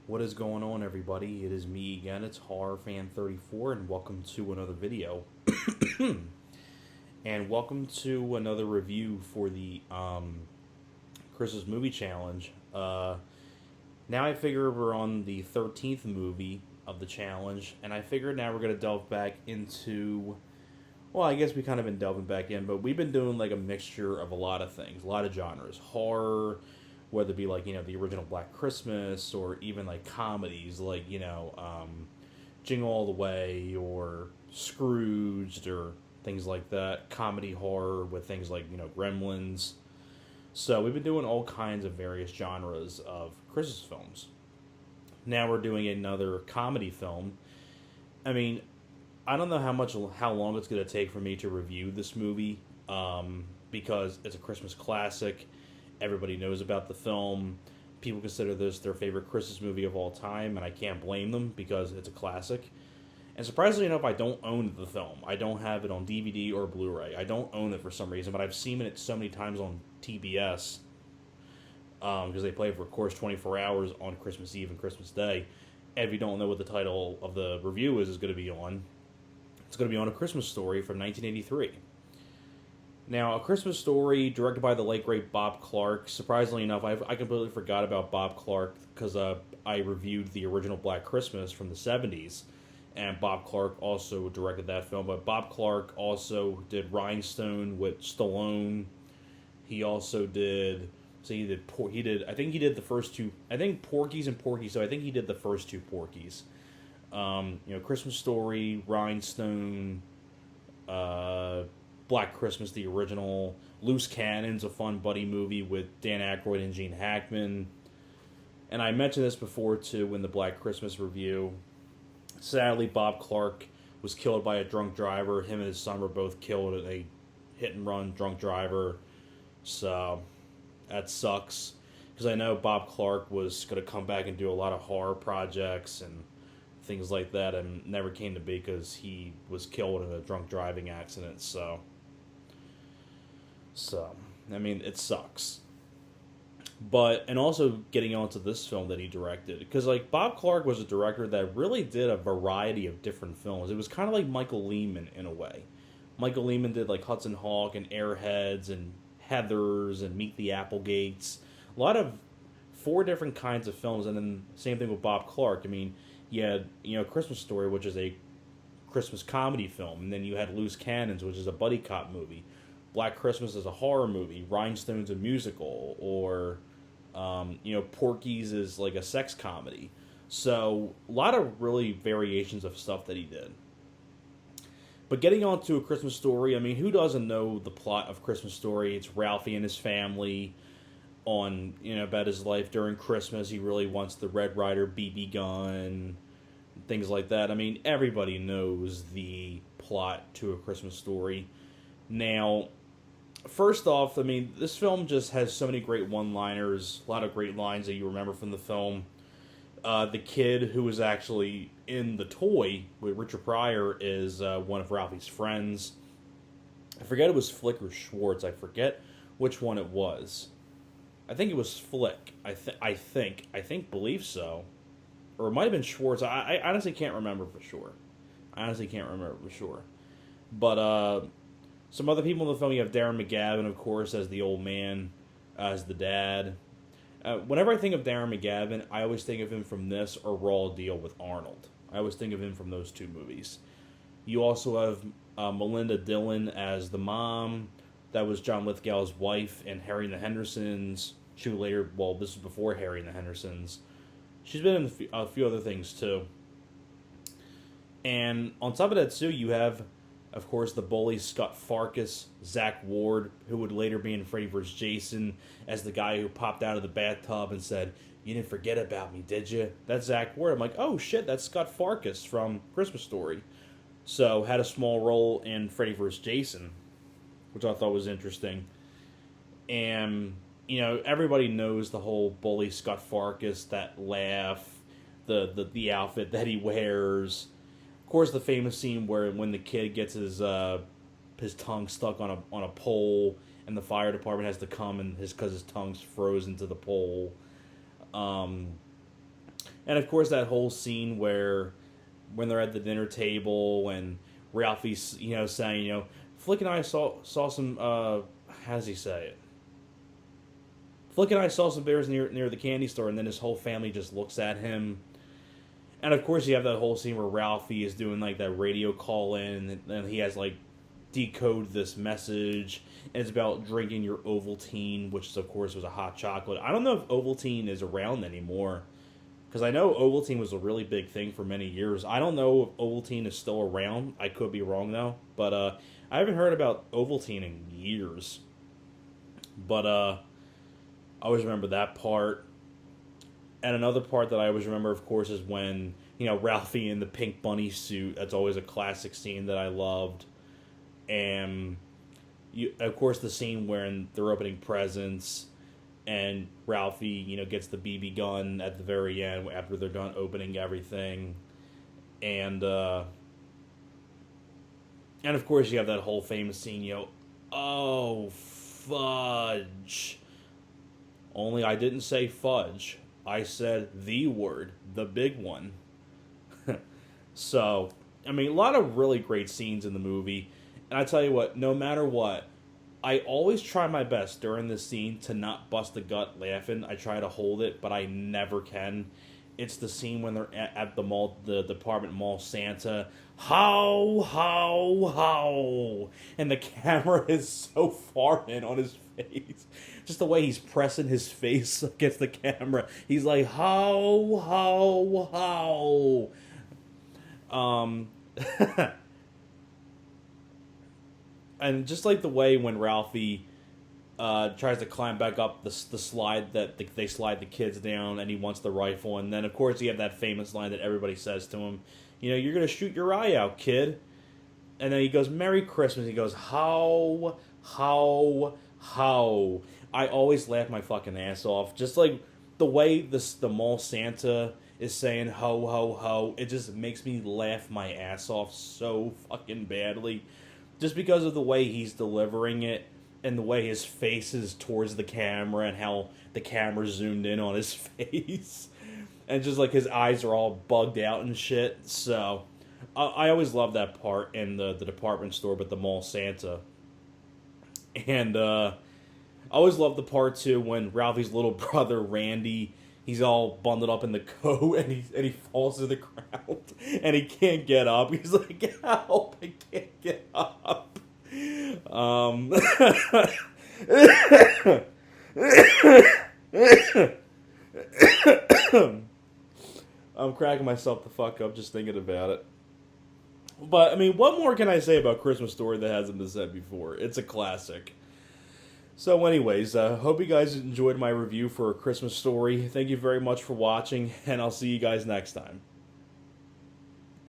What is going on, everybody? It is me again. It's HorrorFan34, and welcome to another video. And welcome to another review for the Christmas Movie Challenge. Now I figure we're on the 13th movie of the challenge, and I figured now we're going to delve back into. Well, I guess we kind of been delving back in, but we've been doing like a mixture of a lot of things, a lot of genres. Horror, whether it be like the original Black Christmas, or even like comedies like Jingle All the Way or Scrooged or things like that. Comedy horror with things like Gremlins. So we've been doing all kinds of various genres of Christmas films. Now we're doing another comedy film. I mean, I don't know how long it's going to take for me to review this movie, because it's a Christmas classic. Everybody knows about the film. People consider this their favorite Christmas movie of all time, and I can't blame them because it's a classic. And surprisingly enough, I don't own the film. I don't have it on DVD or Blu-ray. I don't own it for some reason, but I've seen it so many times on TBS, because they play it for, of course, 24 hours on Christmas Eve and Christmas Day. And if you don't know what the title of the review is going to be on, it's going to be on A Christmas Story from 1983. Now, A Christmas Story, directed by the late great Bob Clark. Surprisingly enough, I completely forgot about Bob Clark because I reviewed the original Black Christmas from the 70s, and Bob Clark also directed that film. But Bob Clark also did Rhinestone with Stallone. He also did. So he did. He did. I think he did the first two. I think Porky's and Porky. So I think he did the first two Porky's. Christmas Story, Rhinestone, Black Christmas, the original. Loose Cannon's a fun buddy movie with Dan Aykroyd and Gene Hackman. And I mentioned this before, too, in the Black Christmas review. Sadly, Bob Clark was killed by a drunk driver. Him and his son were both killed in a hit-and-run drunk driver. So, that sucks. Because I know Bob Clark was going to come back and do a lot of horror projects and things like that, and never came to be because he was killed in a drunk driving accident. So I mean, it sucks. But, and also getting on to this film that he directed, because like Bob Clark was a director that really did a variety of different films. It was kind of like Michael Lehman in a way. Michael Lehman did like Hudson Hawk and Airheads and Heathers and Meet the Applegates. A lot of four different kinds of films, and then same thing with Bob Clark. I mean, you had Christmas Story, which is a Christmas comedy film, and then you had Loose Cannons, which is a buddy cop movie. Black Christmas is a horror movie. Rhinestone's a musical, or Porky's is like a sex comedy. So a lot of really variations of stuff that he did. But getting on to A Christmas Story, I mean, who doesn't know the plot of Christmas Story? It's Ralphie and his family on about his life during Christmas. He really wants the Red Ryder BB gun, things like that. I mean, everybody knows the plot to A Christmas Story. Now, first off, I mean, this film just has so many great one-liners, a lot of great lines that you remember from the film. The kid who was actually in the toy with Richard Pryor is one of Ralphie's friends. I forget it was Flick or Schwartz. I forget which one it was. I think it was Flick. Believe so. Or it might have been Schwartz. I honestly can't remember for sure. But some other people in the film, you have Darren McGavin, of course, as the old man, as the dad. Whenever I think of Darren McGavin, I always think of him from this or Raw Deal with Arnold. I always think of him from those two movies. You also have Melinda Dillon as the mom. That was John Lithgow's wife in Harry and the Hendersons. She later, well, this was before Harry and the Hendersons. She's been in a few other things, too. And on top of that, too, you have, of course, the bully Scott Farkus, Zach Ward, who would later be in Freddy vs. Jason, as the guy who popped out of the bathtub and said, "You didn't forget about me, did you?" That's Zach Ward. I'm like, oh shit, that's Scott Farkus from Christmas Story. So, had a small role in Freddy vs. Jason, which I thought was interesting. And, everybody knows the whole bully Scott Farkus, that laugh, the outfit that he wears. Of course, the famous scene where when the kid gets his tongue stuck on a pole, and the fire department has to come and because his tongue's frozen to the pole. And of course, that whole scene where when they're at the dinner table and Ralphie's, saying, Flick and I saw some. How does he say it? Flick and I saw some bears near the candy store, and then his whole family just looks at him. And of course, you have that whole scene where Ralphie is doing like that radio call in, and he has like decode this message, and it's about drinking your Ovaltine, which of course was a hot chocolate. I don't know if Ovaltine is around anymore, because I know Ovaltine was a really big thing for many years. I don't know if Ovaltine is still around. I could be wrong though, but I haven't heard about Ovaltine in years. But I always remember that part. And another part that I always remember, of course, is when, Ralphie in the pink bunny suit. That's always a classic scene that I loved. And, of course, the scene where they're opening presents and Ralphie, gets the BB gun at the very end after they're done opening everything. And of course, you have that whole famous scene, oh, fudge. Only I didn't say fudge. I said the word, the big one. So, a lot of really great scenes in the movie. And I tell you what, no matter what, I always try my best during this scene to not bust a gut laughing. I try to hold it, but I never can. It's the scene when they're at the mall, the department mall Santa. How, how. And the camera is so far in on his face. Just the way he's pressing his face against the camera. He's like, how. And just like the way when Ralphie tries to climb back up the slide that they slide the kids down, and he wants the rifle, and then of course you have that famous line that everybody says to him, you're gonna shoot your eye out, kid. And then he goes, Merry Christmas. He goes, how. I always laugh my fucking ass off. Just like the way the mall Santa is saying ho. It just makes me laugh my ass off so fucking badly. Just because of the way he's delivering it and the way his face is towards the camera and how the camera zoomed in on his face. And just like his eyes are all bugged out and shit. So I always love that part in the department store, but the mall Santa. And I always love the part too when Ralphie's little brother Randy, he's all bundled up in the coat and he falls to the ground and he can't get up. He's like, help, I can't get up. I'm cracking myself the fuck up just thinking about it. But, what more can I say about Christmas Story that hasn't been said before? It's a classic. So anyways, hope you guys enjoyed my review for A Christmas Story. Thank you very much for watching, and I'll see you guys next time.